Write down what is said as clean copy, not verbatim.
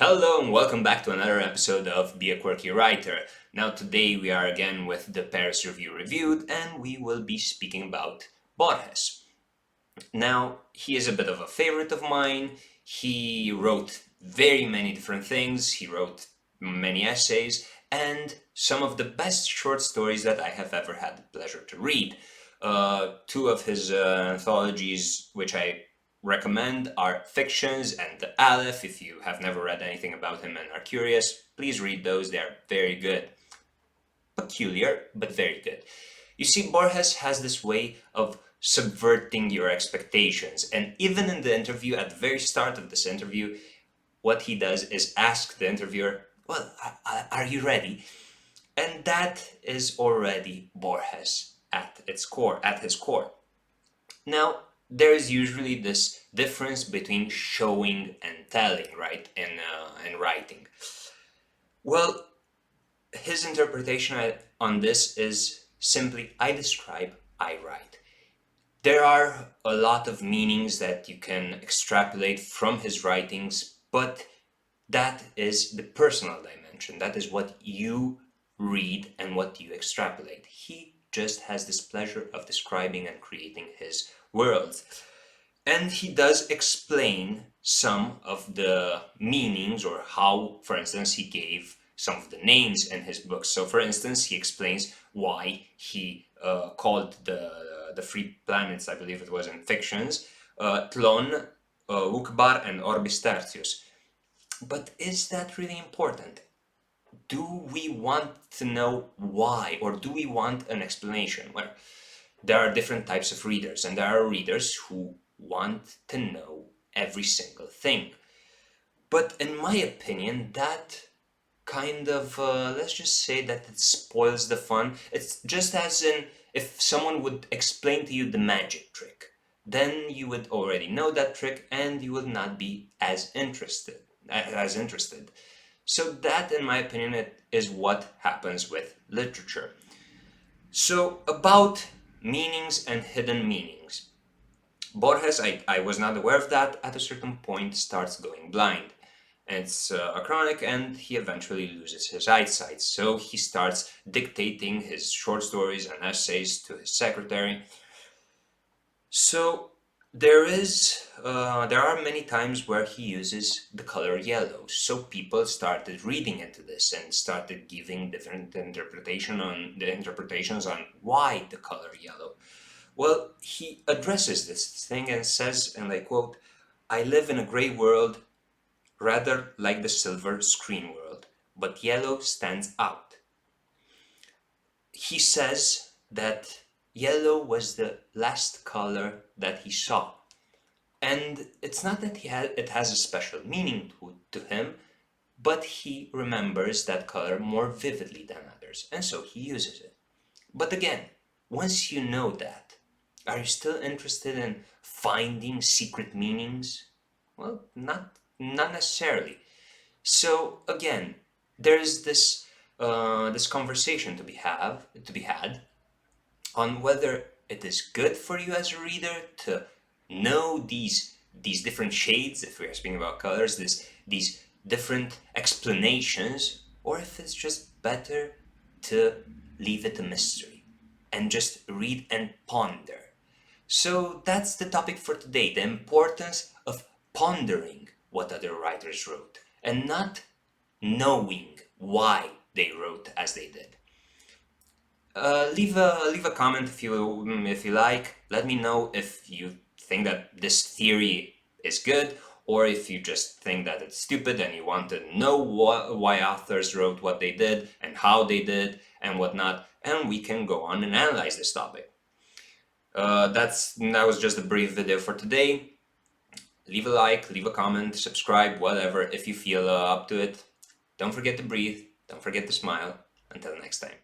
Hello and welcome back to another episode of Be a Quirky Writer. Now today we are again with the Paris Review Reviewed and we will be speaking about Borges. Now he is a bit of a favorite of mine. He wrote very many different things. He wrote many essays and some of the best short stories that I have ever had the pleasure to read. Two of his anthologies which I recommend are Fictions and The Aleph. If you have never read anything about him and are curious, please read those. They are very good. Peculiar, but very good. You see, Borges has this way of subverting your expectations, and even in the interview, at the very start of this interview, what he does is ask the interviewer, well, are you ready? And that is already Borges at his core. Now, there is usually this difference between showing and telling, right, in writing. Well, his interpretation on this is simply, I describe, I write. There are a lot of meanings that you can extrapolate from his writings, but that is the personal dimension. That is what you read and what you extrapolate. He just has this pleasure of describing and creating his worlds. And he does explain some of the meanings or how, for instance, he gave some of the names in his books. So, for instance, he explains why he called the free planets, I believe it was in Fictions, Tlon, Ukbar, and Orbis Tertius. But is that really important? Do we want to know why, or do we want an explanation? Well, there are different types of readers, and there are readers who want to know every single thing. But in my opinion, that kind of, let's just say that it spoils the fun. It's just as in if someone would explain to you the magic trick, then you would already know that trick and you would not be as interested. So that, in my opinion, is what happens with literature. So about meanings and hidden meanings. Borges, I was not aware of that, at a certain point starts going blind. It's a chronic and he eventually loses his eyesight. So he starts dictating his short stories and essays to his secretary. So there are many times where he uses the color yellow. So people started reading into this and started giving different interpretations on why the color yellow. Well, he addresses this thing and says, and I quote, "I live in a gray world, rather like the silver screen world, but yellow stands out." He says that yellow was the last color that he saw. And it's not that it has a special meaning to him, but he remembers that color more vividly than others, and so he uses it. But again, once you know that, are you still interested in finding secret meanings? Well, not necessarily. So again, there's this conversation to be had on whether it is good for you as a reader to know these different shades, if we are speaking about colors, these different explanations, or if it's just better to leave it a mystery and just read and ponder. So that's the topic for today, the importance of pondering what other writers wrote and not knowing why they wrote as they did. Leave a comment if you like. Let me know if you think that this theory is good, or if you just think that it's stupid and you want to know why authors wrote what they did and how they did and whatnot, and we can go on and analyze this topic. That was just a brief video for today. Leave a like, leave a comment, subscribe, whatever, if you feel up to it. Don't forget to breathe, don't forget to smile. Until next time.